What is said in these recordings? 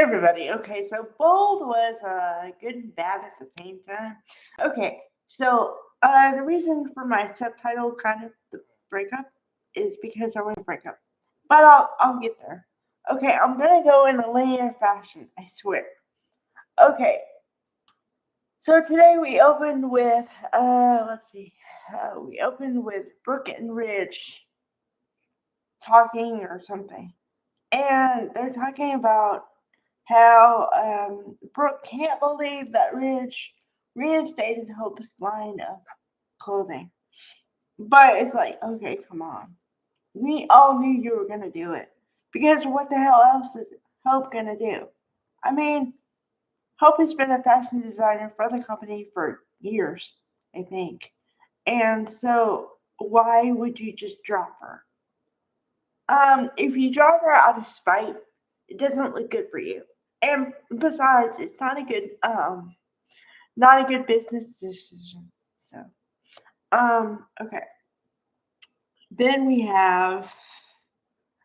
everybody. Okay, so bold was good and bad at the same time. Okay, so the reason for my subtitle, kind of the breakup, is because I want to break up. But I'll get there. Okay, I'm gonna go in a linear fashion. I swear. Okay, so today we opened with let's see, we opened with Brooke and Ridge talking or something, and they're talking about how Brooke can't believe that Ridge reinstated Hope's line of clothing. But it's like, okay, come on. We all knew you were going to do it. Because what the hell else is Hope going to do? I mean, Hope has been a fashion designer for the company for years, I think. And so, why would you just drop her? If you drop her out of spite, it doesn't look good for you. And besides, it's not a good business decision. So, okay. Then we have,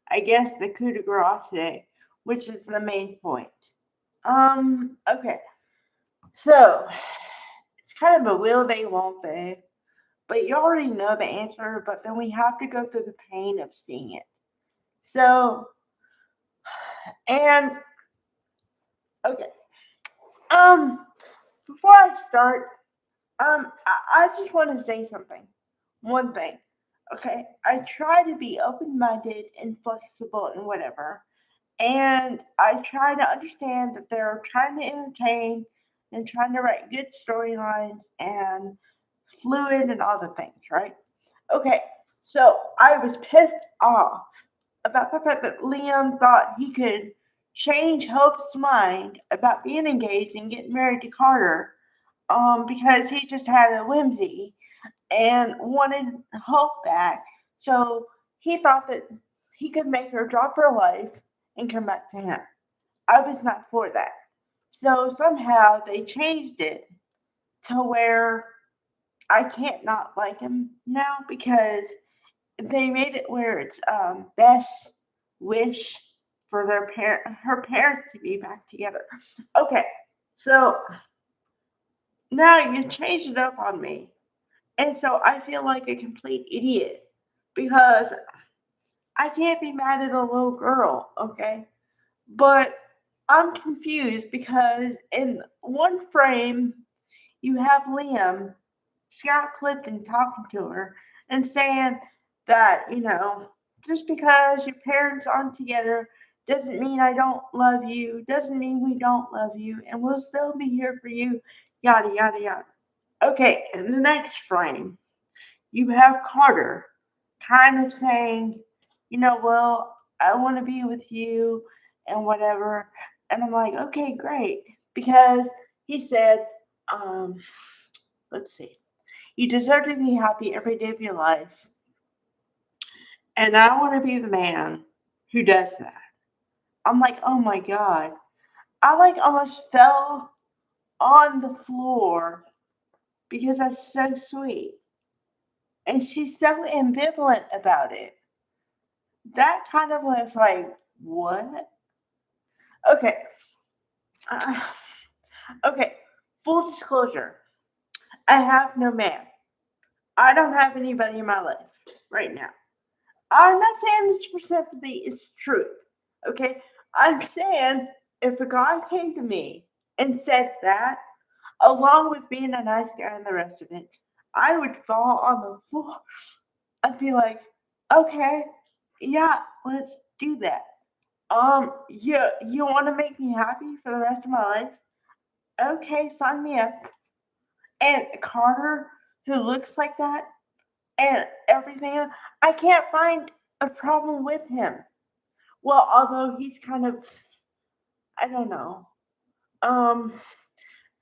I guess, the coup de grace today, which is the main point. Okay. So, it's kind of a will they, won't they? But you already know the answer, but then we have to go through the pain of seeing it. So, and, okay. Um, Before I start, I just want to say something. One thing. Okay, I try to be open minded and flexible and whatever. And I try to understand that they're trying to entertain and trying to write good storylines and fluid and all the things, right? Okay, so I was pissed off about the fact that Liam thought he could change Hope's mind about being engaged and getting married to Carter because he just had a whimsy and wanted Hope back. So he thought that he could make her drop her life and come back to him. I was not for that. So somehow they changed it to where I can't not like him now because they made it where it's best wish for her parents to be back together. Okay, so now you changed it up on me. And so I feel like a complete idiot because I can't be mad at a little girl, okay? But I'm confused because in one frame, you have Liam, Scott Clifton, talking to her and saying that, just because your parents aren't together doesn't mean I don't love you, doesn't mean we don't love you, and we'll still be here for you, yada, yada, yada. Okay, in the next frame, you have Carter kind of saying, well, I want to be with you and whatever. And I'm like, okay, great. Because he said, um, let's see, you deserve to be happy every day of your life. And I want to be the man who does that. I'm like, oh my God. I like almost fell on the floor because that's so sweet. And she's so ambivalent about it. That kind of was like, what? Okay. Uh, okay. Full disclosure. I have no man. I don't have anybody in my life right now. I'm not saying this for sympathy is truth. Okay. I'm saying if a guy came to me and said that, along with being a nice guy and the rest of it, I would fall on the floor. I'd be like, okay, yeah, let's do that. You want to make me happy for the rest of my life? Okay, sign me up. And Carter, who looks like that, and everything, I can't find a problem with him. Well, although he's kind of, I don't know, um,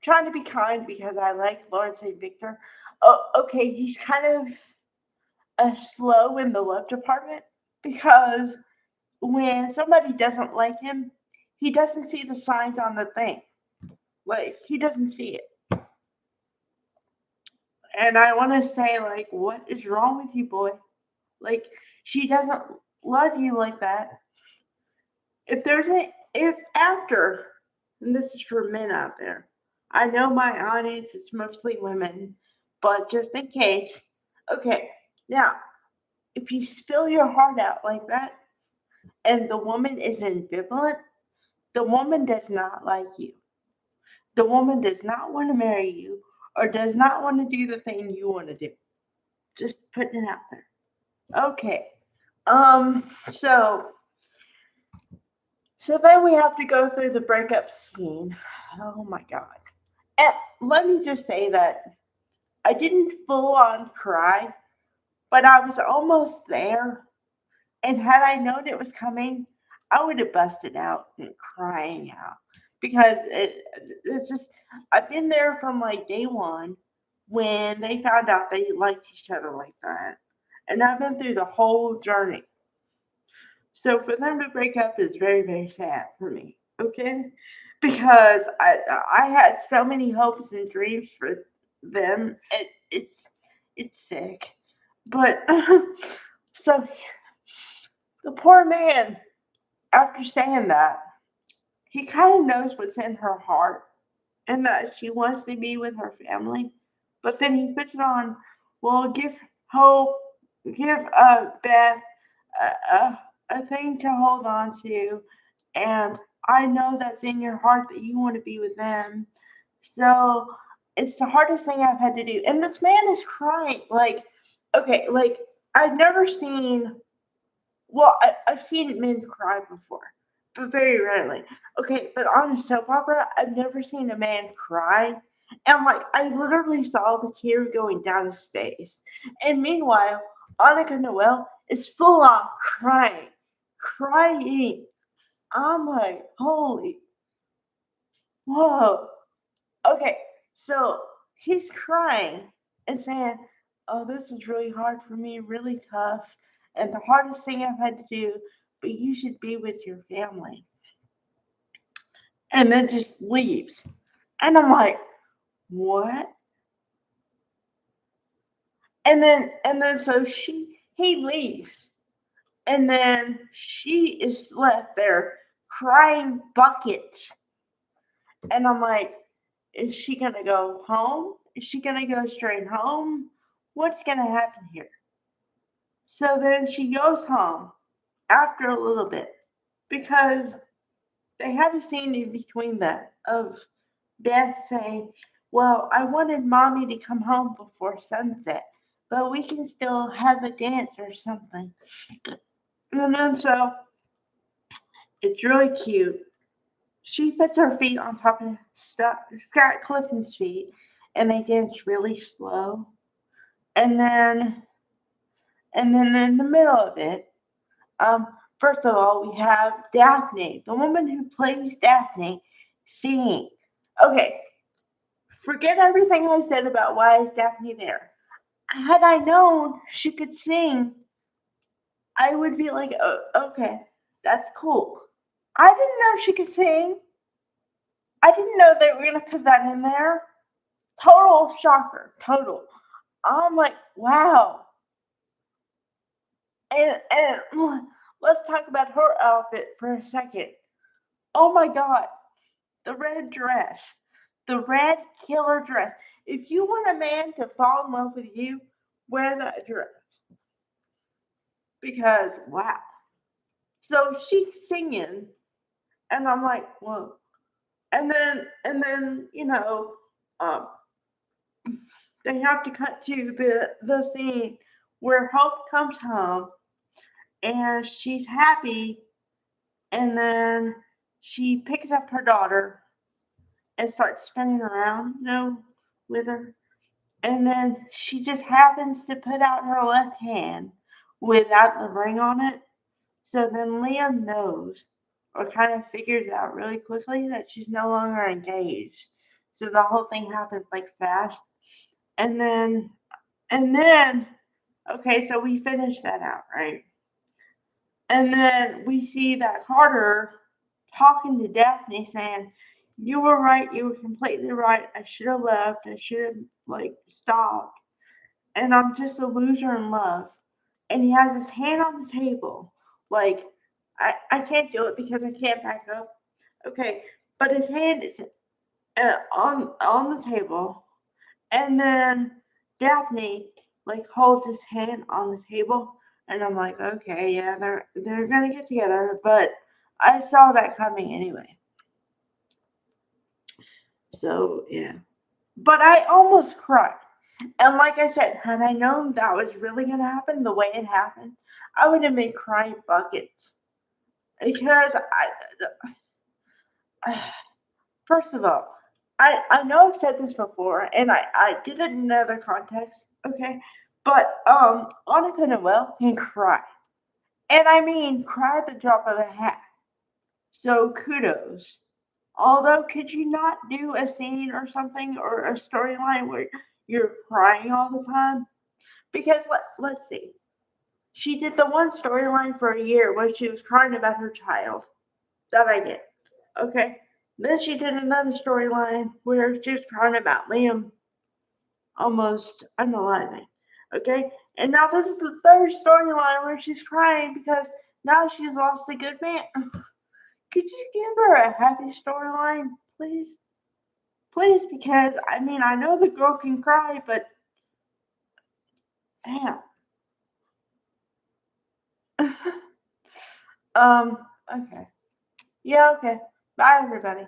trying to be kind because I like Lawrence St. Victor. Oh, okay, he's kind of slow in the love department because when somebody doesn't like him, he doesn't see the signs on the thing. Like, he doesn't see it. And I want to say, like, what is wrong with you, boy? Like, she doesn't love you like that. If there's if after, and this is for men out there, I know my audience is mostly women, but just in case, okay, now, if you spill your heart out like that and the woman is ambivalent, the woman does not like you. The woman does not want to marry you or does not want to do the thing you want to do. Just putting it out there. Okay. So then we have to go through the breakup scene. Oh my god. And let me just say that I didn't full on cry, but I was almost there. And had I known it was coming, I would have busted out and crying out because it's just I've been there from like day one when they found out they liked each other like that, and I've been through the whole journey. So for them to break up is very very sad for me. Okay, because I had so many hopes and dreams for them. It's sick, but so the poor man, after saying that, he kind of knows what's in her heart and that she wants to be with her family. But then he puts it on, well, give hope, give Beth a, a thing to hold on to. And I know that's in your heart that you want to be with them. So it's the hardest thing I've had to do. And this man is crying. Like, okay, like, I've never seen well, I've seen men cry before, but very rarely. Okay, but on a soap opera, I've never seen a man cry. And like, I literally saw the tear going down his face. And meanwhile, Annika Noel is full on crying, crying. I'm like, holy, whoa. Okay, so he's crying and saying, "Oh, this is really hard for me, really tough, and the hardest thing I've had to do, but you should be with your family." And then just leaves. And I'm like, "What?" And then so he leaves. And then she is left there crying buckets. And I'm like, is she gonna go home? Is she gonna go straight home? What's gonna happen here? So then she goes home after a little bit because they had a scene in between that of Beth saying, "Well, I wanted mommy to come home before sunset, but we can still have a dance or something." And then so it's really cute. She puts her feet on top of Scott Clifton's feet and they dance really slow. And then in the middle of it, Um, first of all, we have Daphne, the woman who plays Daphne, singing. Okay, forget everything I said about why is Daphne there. Had I known she could sing, I would be like, oh, okay, that's cool. I didn't know she could sing. I didn't know they were gonna put that in there. Total shocker, total. I'm like, wow. And let's talk about her outfit for a second. Oh my god, the red dress. The red killer dress. If you want a man to fall in love with you, wear that dress. Because wow. So she's singing and I'm like, whoa. And then, um, they have to cut to the scene where Hope comes home and she's happy and then she picks up her daughter and starts spinning around, with her. And then she just happens to put out her left hand without the ring on it. So then Liam knows or kind of figures out really quickly that she's no longer engaged. So the whole thing happens like fast. And then, okay, so we finish that out, right? And then we see that Carter talking to Daphne saying, "You were right, you were completely right. I should have left. I should have like stopped. And I'm just a loser in love." And he has his hand on the table, like, I can't do it because I can't back up. Okay, but his hand is on the table, and then Daphne like holds his hand on the table, and I'm like, okay, yeah, they're gonna get together, but I saw that coming anyway. So yeah, but I almost cried. And like I said, had I known that was really gonna happen the way it happened, I would have been crying buckets. Because first of all, I know I've said this before, and I did it in another context, okay? But Annika Noel can cry, and I mean cry at the drop of a hat. So kudos. Although, could you not do a scene or something or a storyline where you're crying all the time? Because let's see. She did the one storyline for a year where she was crying about her child. That I get. Okay. Then she did another storyline where she was crying about Liam almost unaliving. Okay. And now this is the third storyline where she's crying because now she's lost a good man. Could you give her a happy storyline, please? Please, because I mean I know the girl can cry, but damn. Okay. Yeah, okay. Bye everybody.